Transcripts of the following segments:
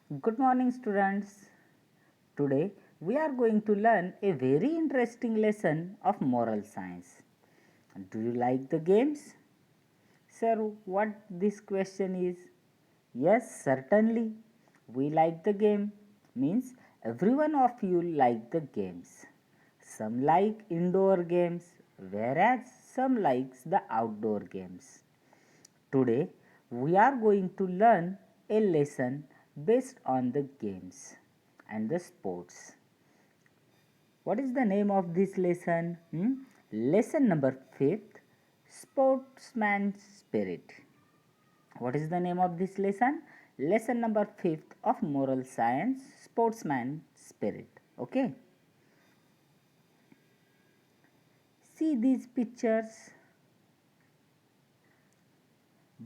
Good morning, students. Today we are going to learn a very interesting lesson of moral science. Do you like the games? Sir, what this question is? Yes, certainly. We like the game. Means every one of you like the games. Some like indoor games, whereas some likes the outdoor games. Today we are going to learn a lesson based on the games and the sports. What is the name of this lesson? Lesson number 5th, Sportsman Spirit. What is the name of this lesson? Lesson number 5th of Moral Science, Sportsman Spirit. Okay. See these pictures.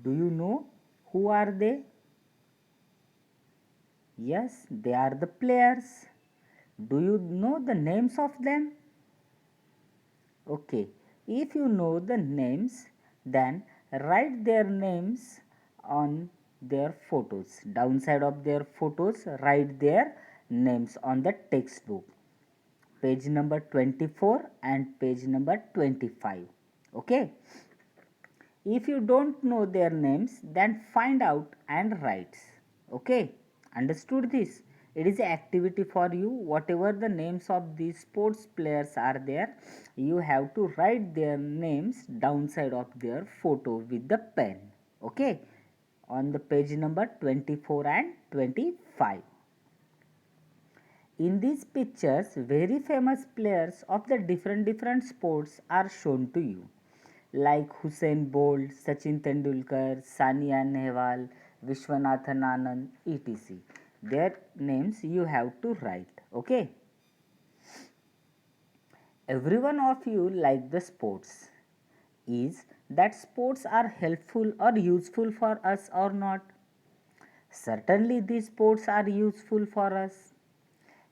Do you know who are they? Yes, they are the players. Do you know the names of them? Okay, if you know the names, then write their names on their photos. Downside of their photos, write their names on the textbook. Page number 24 and page number 25. Okay. If you don't know their names, then find out and write. Okay, understood this? It is an activity for you. Whatever the names of these sports players are there, you have to write their names downside of their photo with the pen. Okay, on the page number 24 and 25. In these pictures, very famous players of the different sports are shown to you, like Usain Bolt, Sachin Tendulkar, Sania Nehwal, Vishwanathan Anand, etc. Their names you have to write. Okay. Every one of you like the sports. Is that sports are helpful or useful for us or not? Certainly these sports are useful for us.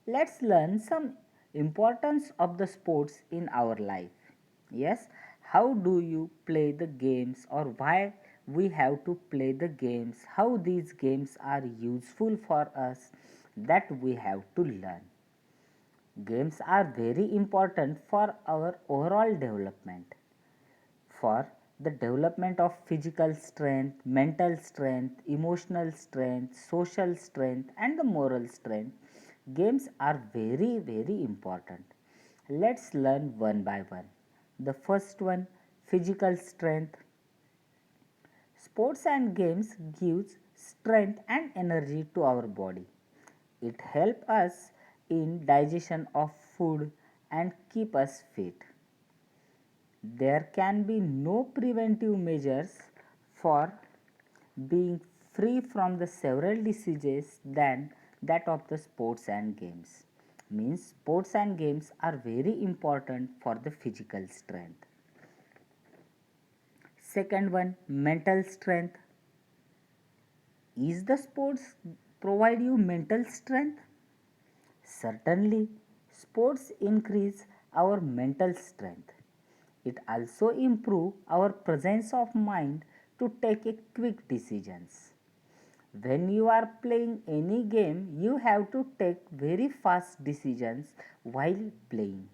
Let's learn some importance of the sports in our life. Yes, how do you play the games or why we have to play the games, how these games are useful for us, that we have to learn. Games are very important for our overall development, for the development of physical strength, mental strength, emotional strength, social strength, and the moral strength. Games are very important. Let's learn one by one. The first one, physical strength. Sports and games gives strength and energy to our body. It helps us in digestion of food and keep us fit. There can be no preventive measures for being free from the several diseases than that of the sports and games. Means sports and games are very important for the physical strength. Second one, mental strength. Is the sports provide you mental strength? Certainly, sports increase our mental strength. It also improve our presence of mind to take a quick decisions. When you are playing any game, you have to take very fast decisions while playing.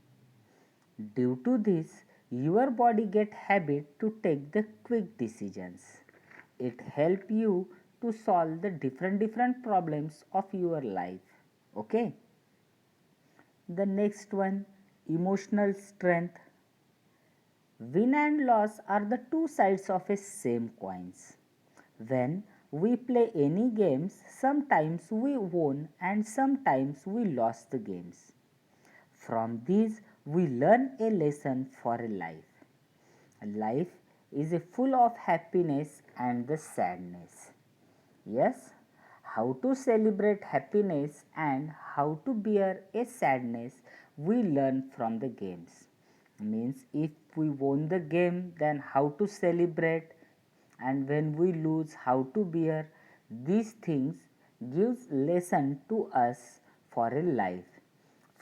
Due to this, your body get habit to take the quick decisions. It help you to solve the different problems of your life. Okay. The next one, emotional strength. Win and loss are the two sides of a same coins. When we play any games, sometimes we won and sometimes we lost the games. From these, we learn a lesson for a life. Life is a full of happiness and the sadness. Yes, how to celebrate happiness and how to bear a sadness we learn from the games. Means if we won the game, then how to celebrate, and when we lose, how to bear. These things gives lesson to us for a life.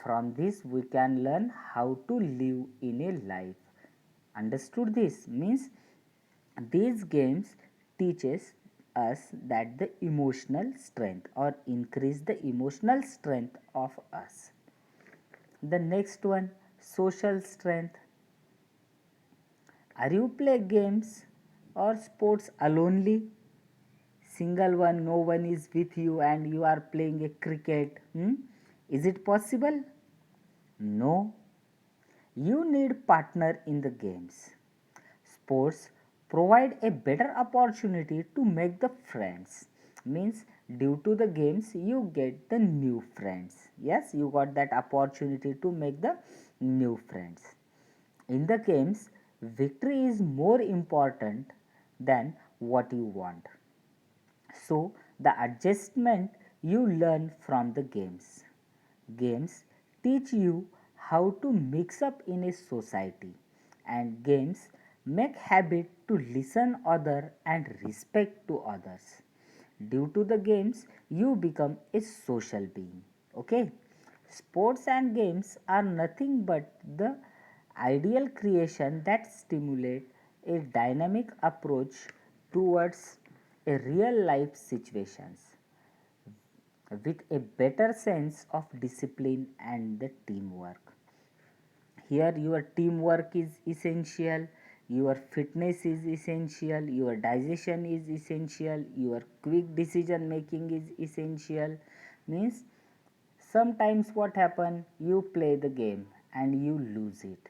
From this we can learn how to live in a life. Understood this? Means these games teaches us that the emotional strength or increase the emotional strength of us. The next one, social strength. Are you play games or sports alonely? Single one, no one is with you and you are playing a cricket. Is it possible? No. You need partner in the games. Sports provide a better opportunity to make the friends. Means due to the games you get the new friends. Yes, you got that opportunity to make the new friends. In the games, victory is more important than what you want. So, the adjustment you learn from the games. Games teach you how to mix up in a society, and games make habit to listen other and respect to others. Due to the games you become a social being. Okay, sports and games are nothing but the ideal creation that stimulate a dynamic approach towards a real life situations with a better sense of discipline and the teamwork. Here your teamwork is essential, your fitness is essential, your digestion is essential, your quick decision making is essential. Means sometimes what happen, you play the game and you lose it,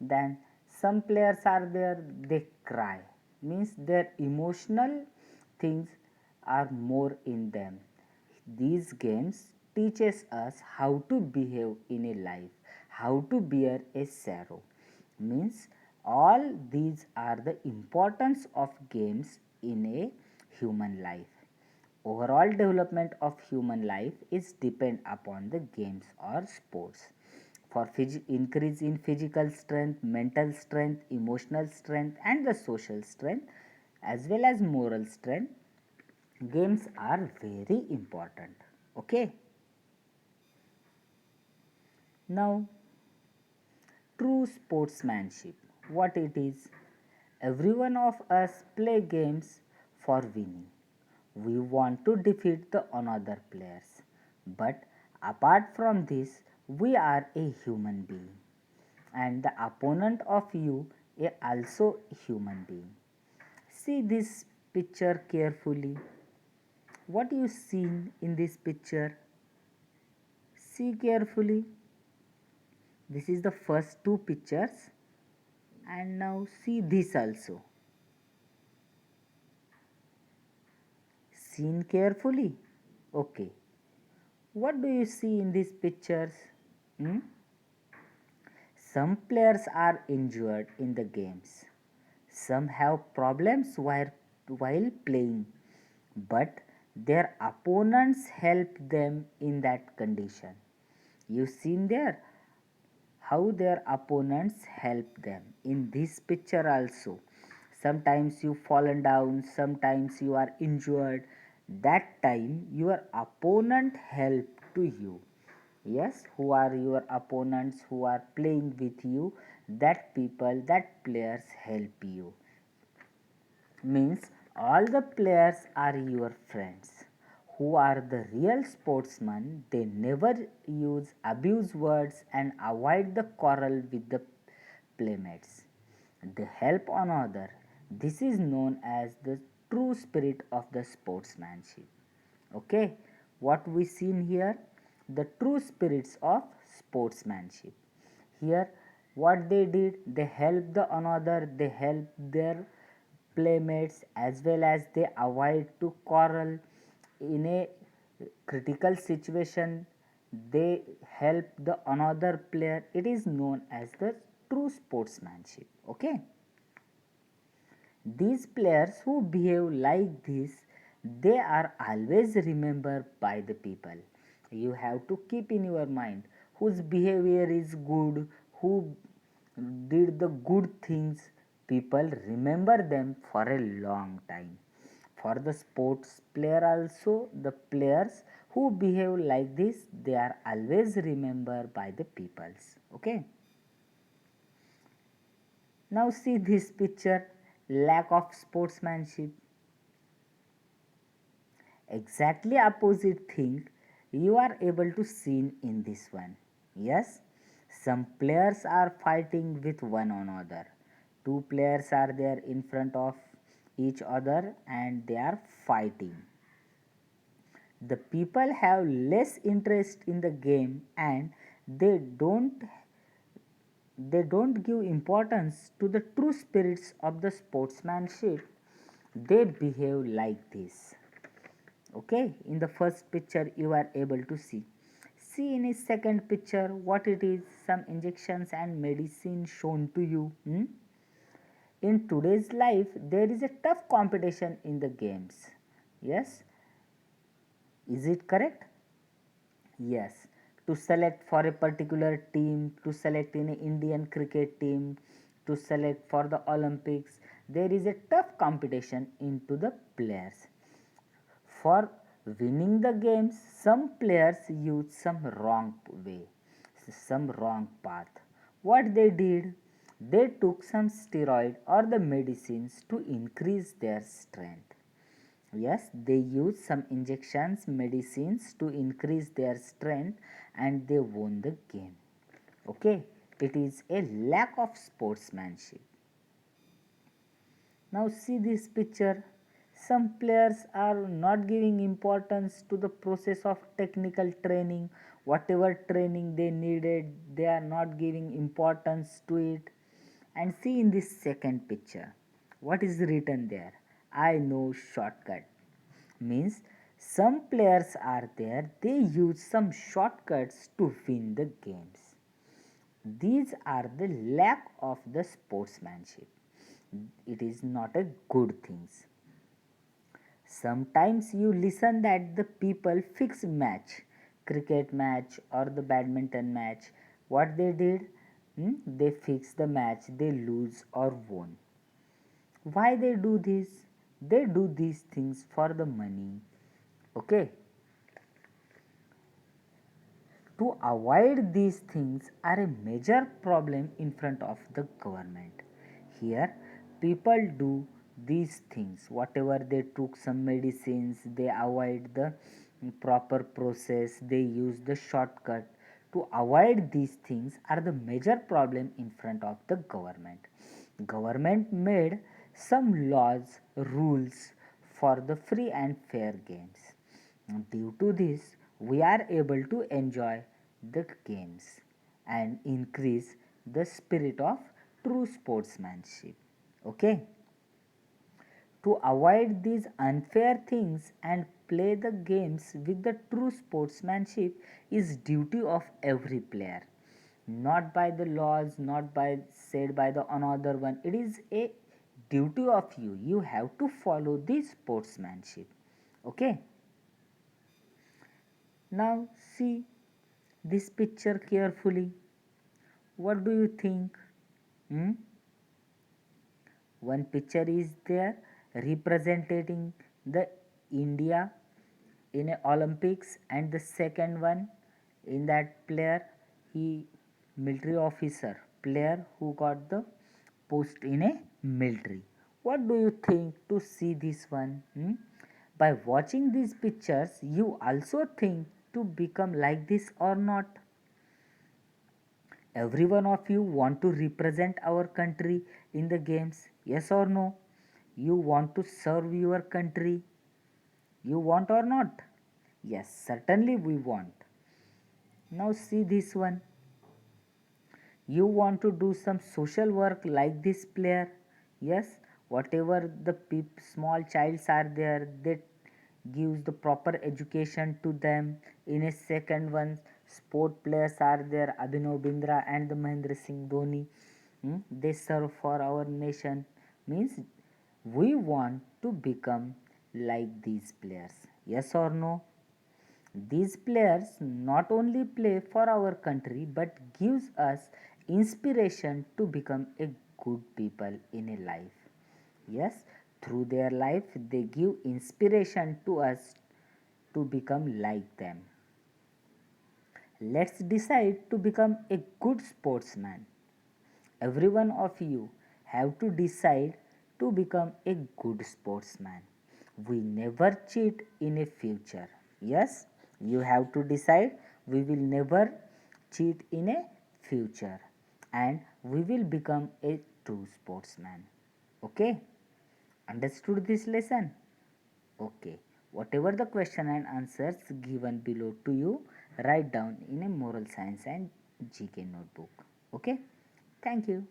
then some players are there, they cry, means their emotional things are more in them. These games teaches us how to behave in a life, how to bear a sorrow. Means all these are the importance of games in a human life. Overall development of human life is depend upon the games or sports. For increase in physical strength, mental strength, emotional strength and the social strength as well as moral strength, games are very important. Okay. Now, true sportsmanship, what it is? Every one of us play games for winning. We want to defeat the another players. But apart from this, we are a human being, and the opponent of you is also a human being. See this picture carefully. What you seen in this picture? See carefully. This is the first two pictures, and now see this also. Seen carefully. Okay. What do you see in these pictures? Hmm? Some players are injured in the games. Some have problems while playing, but their opponents help them in that condition. You seen there how their opponents help them in this picture also. Sometimes you fallen down, sometimes you are injured. That time your opponent help to you. Yes, who are your opponents who are playing with you? That people, that players help you. Means all the players are your friends. Who are the real sportsmen, they never use abuse words and avoid the quarrel with the playmates. They help another. This is known as the true spirit of the sportsmanship. Okay, what we seen here, the true spirits of sportsmanship. Here what they did, they help the another, they help their playmates as well as they avoid to quarrel in a critical situation. They help the another player. It is known as the true sportsmanship. Okay, these players who behave like this, they are always remembered by the people. You have to keep in your mind whose behavior is good, who did the good things. People remember them for a long time. For the sports player also, the players who behave like this, they are always remembered by the peoples. Okay, now see this picture, lack of sportsmanship. exactly opposite thing you are able to see in this one. Yes, some players are fighting with one another. Two players are there in front of each other and they are fighting. The people have less interest in the game and they don't they don't give importance to the true spirits of the sportsmanship. They behave like this. Okay, in the first picture you are able to see in his second picture what it is, some injections and medicine shown to you. In today's life there is a tough competition in the games. Yes, is it correct? Yes, to select for a particular team, to select in an Indian cricket team, to select for the Olympics, there is a tough competition into the players. For winning the games, some players use some wrong way, some wrong path. What they did, they took some steroid or the medicines to increase their strength. Yes, they use some injections, medicines to increase their strength and they won the game. Okay, it is a lack of sportsmanship. Now see this picture. Some players are not giving importance to the process of technical training. Whatever training they needed, they are not giving importance to it. And see in this second picture, what is written there? I know shortcut. Means some players are there, they use some shortcuts to win the games. These are the lack of the sportsmanship. It is not a good thing. Sometimes you listen that the people fix match, cricket match or the badminton match. What they did? They fix the match, they lose or won. Why they do this? They do these things for the money. Okay, to avoid these things are a major problem in front of the government. Here people do these things, whatever they took some medicines, they avoid the proper process, they use the shortcut. To avoid these things are the major problem in front of the government. Government made some laws, rules for the free and fair games. Due to this, we are able to enjoy the games and increase the spirit of true sportsmanship. Okay, to avoid these unfair things and play the games with the true sportsmanship is duty of every player, not by the laws, not by said by the another one. It is a duty of you. You have to follow this sportsmanship. Okay, now see this picture carefully. What do you think? Hmm? One picture is there representing the India in a Olympics, and the second one in that player, he military officer player who got the post in a military. What do you think to see this one? By watching these pictures, you also think to become like this or not? Every one of you want to represent our country in the games, yes or no? You want to serve your country, you want or not? Yes, certainly we want. Now see this one. You want to do some social work like this player. Yes, whatever the small childs are there, they gives the proper education to them. In a second one, sport players are there, Abhinav Bindra and the Mahendra Singh Dhoni. They serve for our nation. Means we want to become like these players. Yes or no? These players not only play for our country but gives us inspiration to become a good people in a life. Yes, through their life they give inspiration to us to become like them. Let's decide to become a good sportsman. Every one of you have to decide to become a good sportsman. we never cheat in a future. Yes, you have to decide we will never cheat in a future and we will become a true sportsman. Okay, understood this lesson? Okay, whatever the question and answers given below to you, write down in a moral science and GK notebook. Okay, thank you.